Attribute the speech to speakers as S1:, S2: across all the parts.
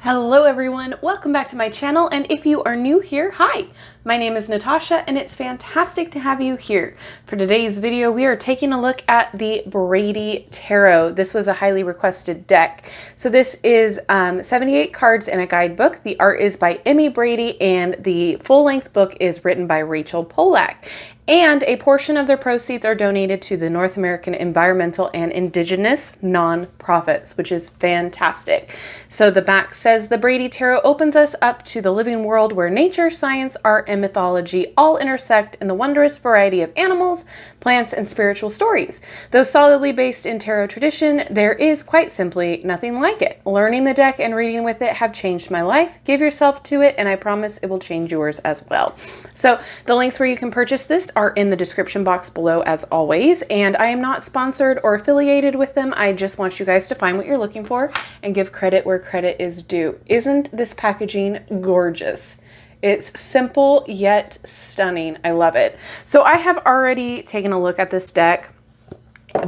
S1: Hello everyone, welcome back to my channel, and if you are new here, hi! My name is Natasha and it's fantastic to have you here. For today's video, we are taking a look at the Brady Tarot. This was a highly requested deck. So this is 78 cards in a guidebook. The art is by Emi Brady and the full-length book is written by Pollack. And a portion of their proceeds are donated to the North American Environmental and Indigenous nonprofits, which is fantastic. So the back says, the Brady Tarot opens us up to the living world where nature, science, art, and mythology all intersect in the wondrous variety of animals, plants, and spiritual stories. Though solidly based in tarot tradition, there is quite simply nothing like it. Learning the deck and reading with it have changed my life. Give yourself to it, and I promise it will change yours as well. So the links where you can purchase this are in the description box below as always, and I am not sponsored or affiliated with them. I just want you guys to find what you're looking for and give credit where credit is due. Isn't this packaging gorgeous? It's simple yet stunning. I love it. So I have already taken a look at this deck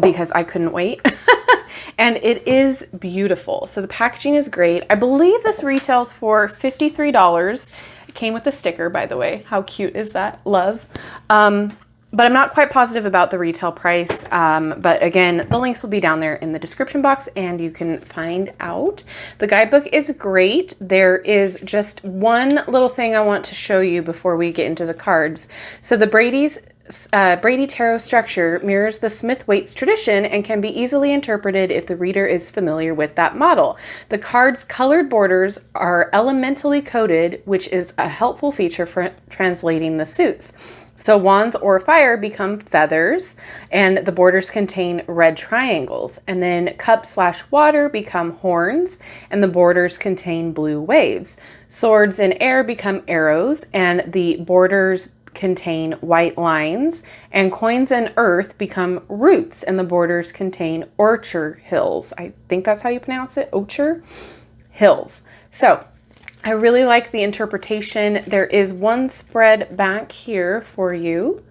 S1: because I couldn't wait. And it is beautiful. So the packaging is great. I believe this retails for $53. It came with a sticker, by the way. How cute is that? Love. But I'm not quite positive about the retail price. But again, the links will be down there in the description box and you can find out. The guidebook is great. There is just one little thing I want to show you before we get into the cards. So the Brady Tarot structure mirrors the Smith-Waite's tradition and can be easily interpreted if the reader is familiar with that model. The cards' colored borders are elementally coded, which is a helpful feature for translating the suits. So wands or fire become feathers, and the borders contain red triangles. And then cup/water become horns, and the borders contain blue waves. Swords and air become arrows, and the borders contain white lines. And coins and earth become roots, and the borders contain orchard hills. I think that's how you pronounce it, orchard hills. So I really like the interpretation. There is one spread back here for you,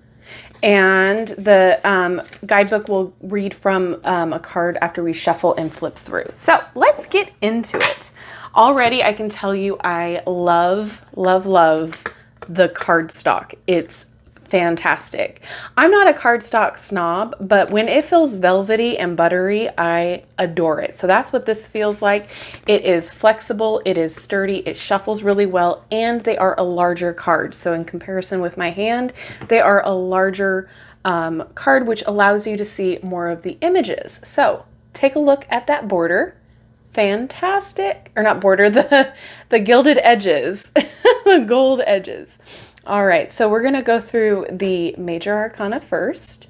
S1: and the guidebook will read from a card after we shuffle and flip through. So let's get into it. Already I can tell you I love, love, love the cardstock. It's fantastic. I'm not a cardstock snob, but when it feels velvety and buttery, I adore it. So that's what this feels like. It is flexible, it is sturdy, it shuffles really well, and they are a larger card. So in comparison with my hand, they are a larger card, which allows you to see more of the images. So take a look at that border. Fantastic. Or not border, the gilded edges, the gold edges. All right, so we're going to go through the major arcana first.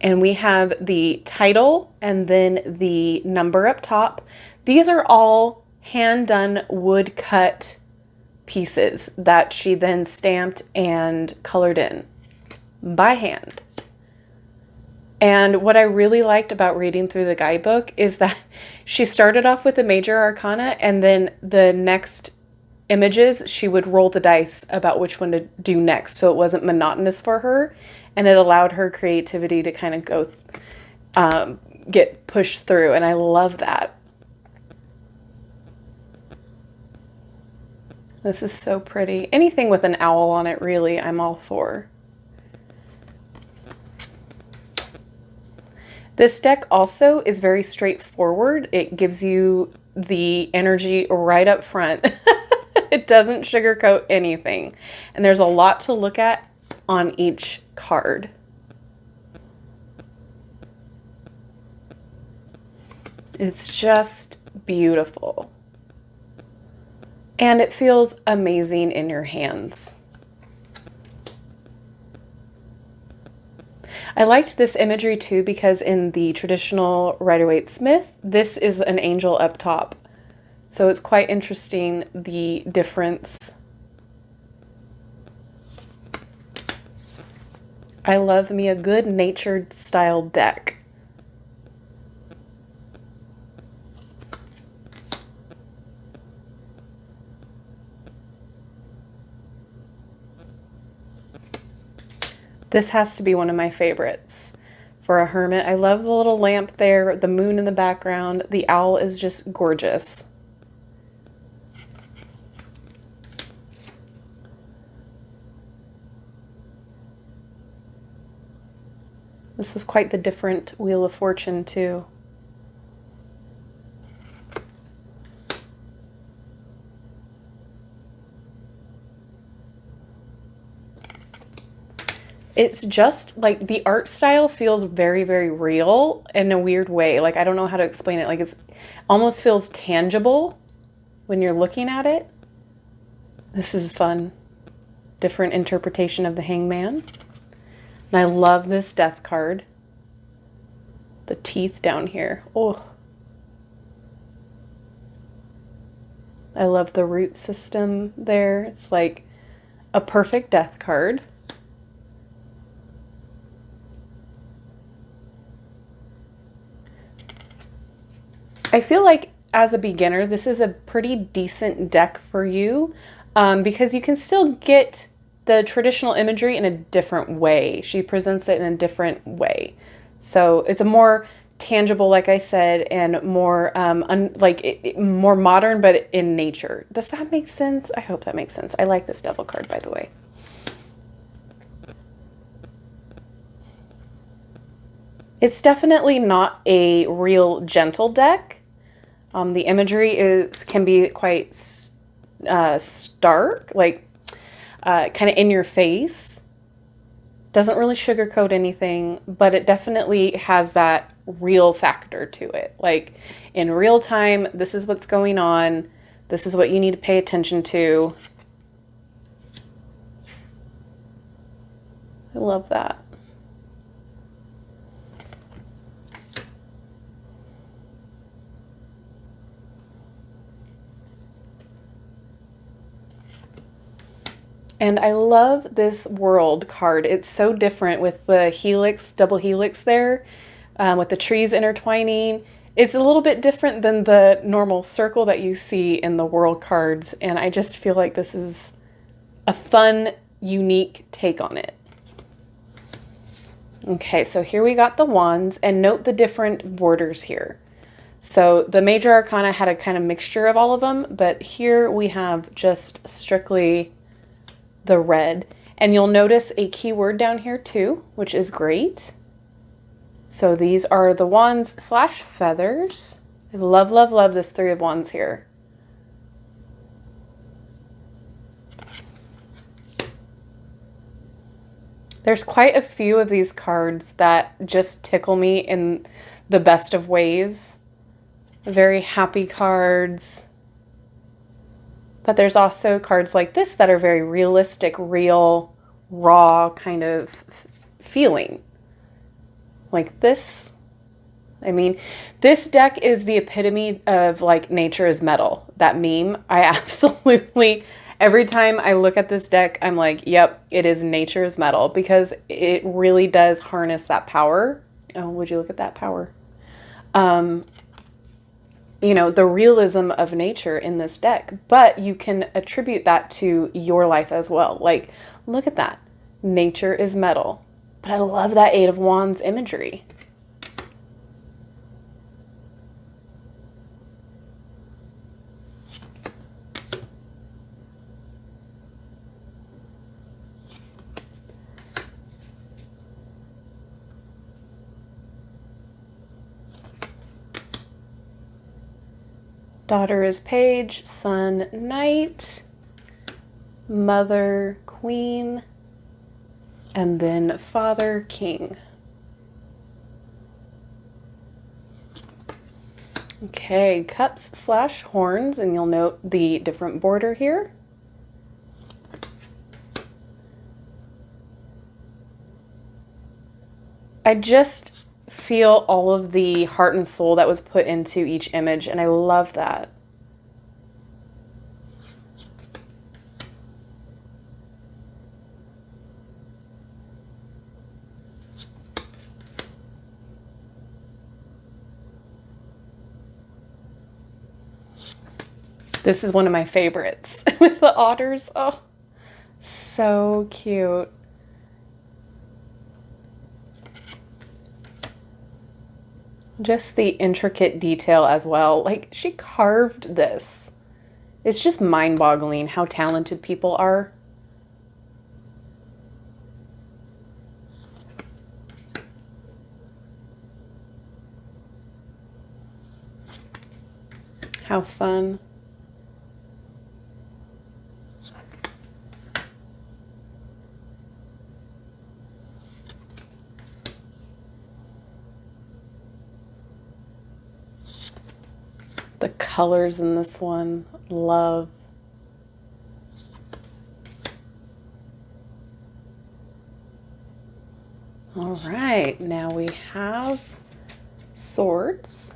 S1: And we have the title and then the number up top. These are all hand-done wood-cut pieces that she then stamped and colored in by hand. And what I really liked about reading through the guidebook is that she started off with the major arcana, and then the next images, she would roll the dice about which one to do next. So it wasn't monotonous for her, and it allowed her creativity to kind of go, get pushed through. And I love that. This is so pretty. Anything with an owl on it, really, I'm all for. This deck also is very straightforward. It gives you the energy right up front. It doesn't sugarcoat anything. And there's a lot to look at on each card. It's just beautiful. And it feels amazing in your hands. I liked this imagery too because in the traditional Rider-Waite-Smith, this is an angel up top. So it's quite interesting, the difference. I love me a good natured style deck. This has to be one of my favorites for a hermit. I love the little lamp there, the moon in the background. The owl is just gorgeous. This is quite the different Wheel of Fortune too. It's just like the art style feels very, very real in a weird way. Like, I don't know how to explain it. Like, it's almost feels tangible when you're looking at it. This is fun. Different interpretation of the Hangman. And I love this Death card. The teeth down here. Oh. I love the root system there. It's like a perfect Death card. I feel like as a beginner, this is a pretty decent deck for you because you can still get the traditional imagery in a different way. She presents it in a different way. So it's a more tangible, like I said, and more more modern, but in nature. Does that make sense? I hope that makes sense. I like this Devil card, by the way. It's definitely not a real gentle deck. The imagery can be quite stark, like kind of in your face. Doesn't really sugarcoat anything, but it definitely has that real factor to it. Like in real time, this is what's going on. This is what you need to pay attention to. I love that. And I love this World card. It's so different with the helix, double helix there, with the trees intertwining. It's a little bit different than the normal circle that you see in the World cards. And I just feel like this is a fun, unique take on it. Okay, so here we got the wands, and note the different borders here. So the major arcana had a kind of mixture of all of them, but here we have just strictly the red. And you'll notice a keyword down here too, which is great. So these are the wands / feathers. I love, love, love this Three of Wands here. There's quite a few of these cards that just tickle me in the best of ways. Very happy cards. But there's also cards like this that are very realistic, real, raw kind of feeling. Like this. I mean, this deck is the epitome of like nature is metal. That meme, I absolutely, every time I look at this deck, I'm like, yep, it is nature is metal, because it really does harness that power. Oh, would you look at that power? You know, the realism of nature in this deck, but you can attribute that to your life as well. Like, look at that. Nature is metal. But I love that Eight of Wands imagery. Daughter is Page, Son, Knight, Mother, Queen, and then Father, King. Okay, Cups / horns, and you'll note the different border here. I just feel all of the heart and soul that was put into each image, and I love that. This is one of my favorites with the otters. Oh, so cute. Just the intricate detail as well. Like, she carved this. It's just mind-boggling how talented people are. How fun. The colors in this one, love. All right, now we have swords.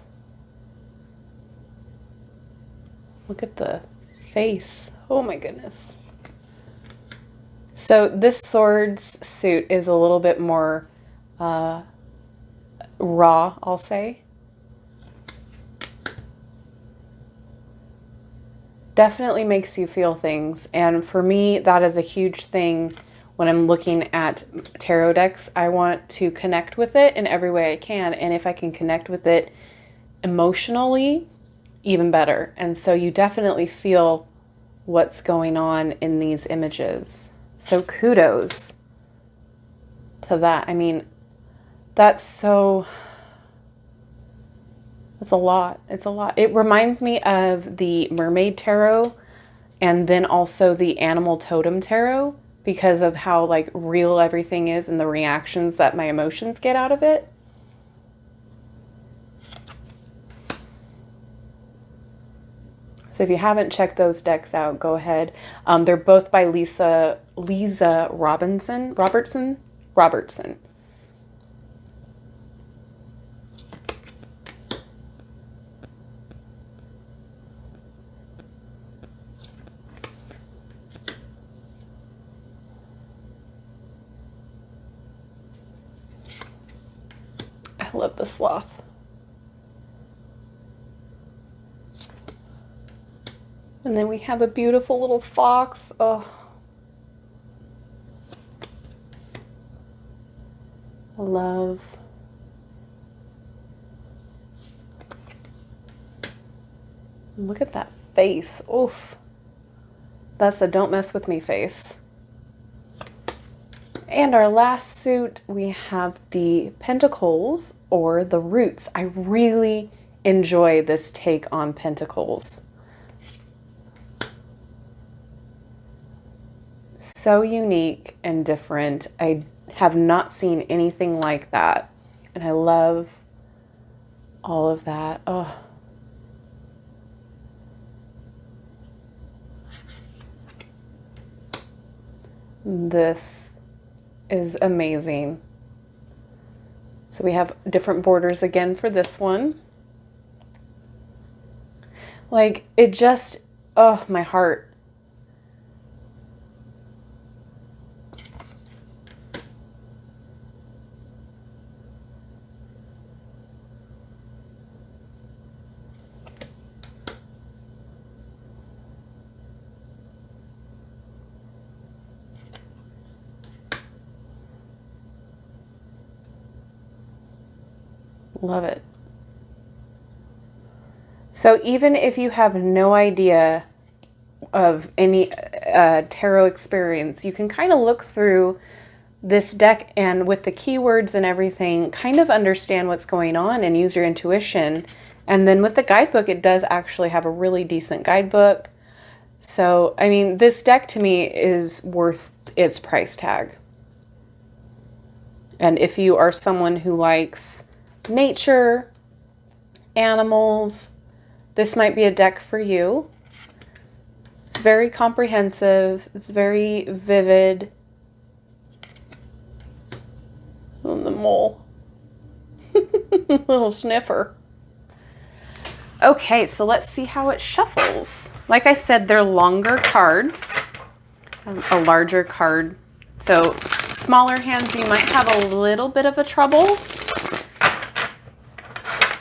S1: Look at the face. Oh my goodness. So this sword's suit is a little bit more raw, I'll say. Definitely makes you feel things. And for me, that is a huge thing when I'm looking at tarot decks. I want to connect with it in every way I can. And if I can connect with it emotionally, even better. And so you definitely feel what's going on in these images. So kudos to that. I mean, that's a lot. It's a lot. It reminds me of the Mermaid Tarot and then also the Animal Totem Tarot because of how like real everything is and the reactions that my emotions get out of it. So if you haven't checked those decks out, go ahead. They're both by Lisa Robertson. I love the sloth. And then we have a beautiful little fox. Oh, love. Look at that face. Oof. That's a don't mess with me face. And our last suit, we have the pentacles or the roots. I really enjoy this take on pentacles. So unique and different. I have not seen anything like that. And I love all of that. Oh. This is amazing. So we have different borders again for this one. Like it just, oh, my heart. Love it. So even if you have no idea of any tarot experience, you can kind of look through this deck and with the keywords and everything, kind of understand what's going on and use your intuition. And then with the guidebook, it does actually have a really decent guidebook. So, I mean, this deck to me is worth its price tag. And if you are someone who likes nature, animals, this might be a deck for you. It's very comprehensive. It's very vivid. Oh, the mole. Little sniffer. Okay, so let's see how it shuffles. Like I said, they're longer cards, a larger card. So smaller hands, you might have a little bit of a trouble.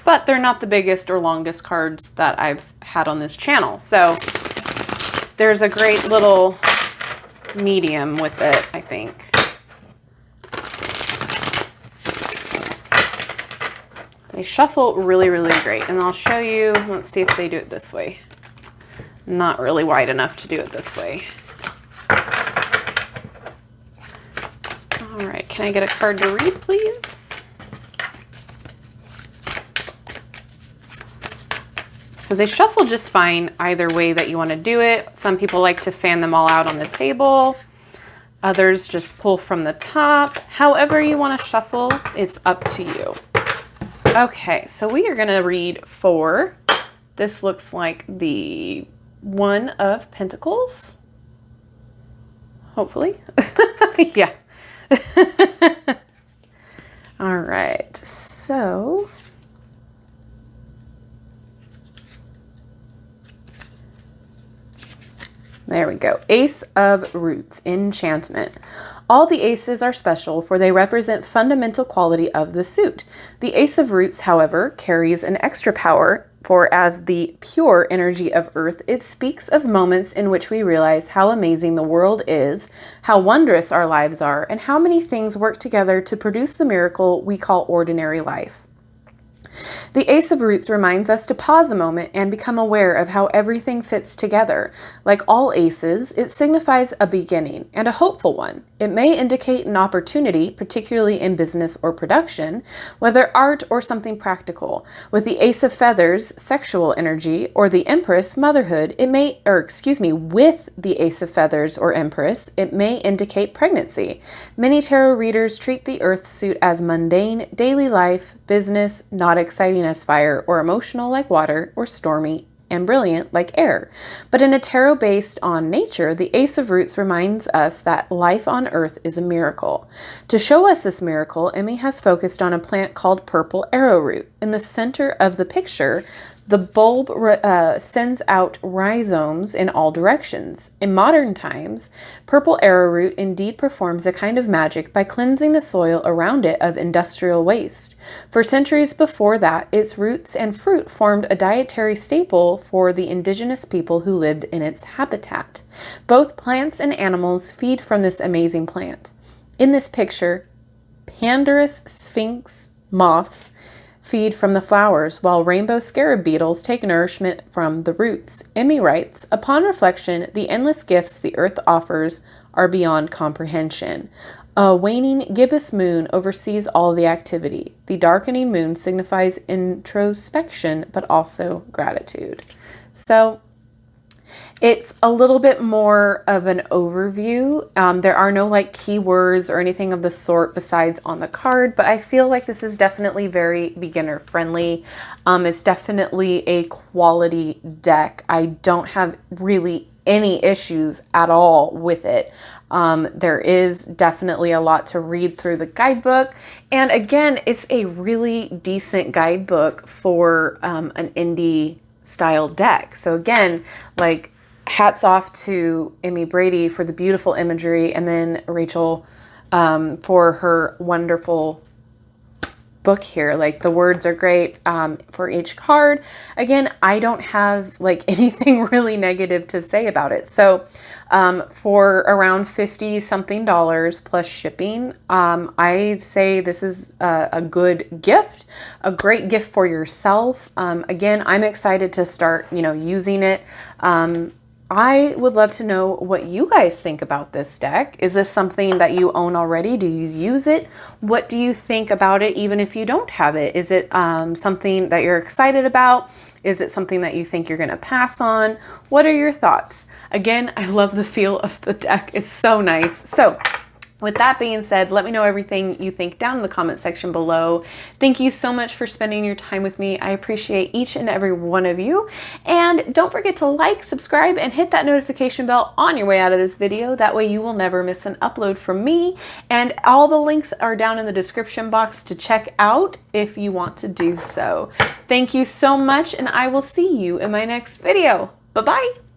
S1: But they're not the biggest or longest cards that I've had on this channel. So there's a great little medium with it, I think. They shuffle really, really great. And I'll show you, let's see if they do it this way. Not really wide enough to do it this way. All right, can I get a card to read, please? So they shuffle just fine either way that you want to do it. Some people like to fan them all out on the table. Others just pull from the top. However you want to shuffle, it's up to you. Okay, so we are going to read 4. This looks like the 1 of Pentacles. Hopefully. Yeah. All right, so there we go. Ace of Roots, enchantment. All the aces are special, for they represent fundamental quality of the suit. The Ace of Roots, however, carries an extra power, for as the pure energy of earth, it speaks of moments in which we realize how amazing the world is, how wondrous our lives are, and how many things work together to produce the miracle we call ordinary life. The Ace of Roots reminds us to pause a moment and become aware of how everything fits together. Like all aces, it signifies a beginning, and a hopeful one. It may indicate an opportunity, particularly in business or production, whether art or something practical. With the Ace of Feathers, sexual energy, or the Empress, motherhood, with the Ace of Feathers or Empress, it may indicate pregnancy. Many tarot readers treat the Earth suit as mundane, daily life, business, not exciting as fire, or emotional like water, or stormy and brilliant like air. But in a tarot based on nature, the Ace of Roots reminds us that life on Earth is a miracle. To show us this miracle, Emi has focused on a plant called purple arrowroot. In the center of the picture, the bulb sends out rhizomes in all directions. In modern times, purple arrowroot indeed performs a kind of magic by cleansing the soil around it of industrial waste. For centuries before that, its roots and fruit formed a dietary staple for the indigenous people who lived in its habitat. Both plants and animals feed from this amazing plant. In this picture, Pandarus sphinx moths feed from the flowers, while rainbow scarab beetles take nourishment from the roots. Emi writes, upon reflection, the endless gifts the earth offers are beyond comprehension. A waning gibbous moon oversees all the activity. The darkening moon signifies introspection, but also gratitude. So it's a little bit more of an overview. There are no like keywords or anything of the sort besides on the card, but I feel like this is definitely very beginner friendly. It's definitely a quality deck. I don't have really any issues at all with it. There is definitely a lot to read through the guidebook. And again, it's a really decent guidebook for an indie style deck. So again, like, hats off to Emi Brady for the beautiful imagery, and then Rachel for her wonderful book here. Like, the words are great for each card. Again, I don't have like anything really negative to say about it. So for around $50 something plus shipping, I'd say this is a good gift, a great gift for yourself. Again, I'm excited to start, using it. I would love to know what you guys think about this deck. Is this something that you own already? Do you use it? What do you think about it, even if you don't have it? Is it something that you're excited about? Is it something that you think you're going to pass on? What are your thoughts? Again, I love the feel of the deck. It's so nice. So with that being said, let me know everything you think down in the comment section below. Thank you so much for spending your time with me. I appreciate each and every one of you. And don't forget to like, subscribe, and hit that notification bell on your way out of this video. That way you will never miss an upload from me. And all the links are down in the description box to check out if you want to do so. Thank you so much, and I will see you in my next video. Bye-bye.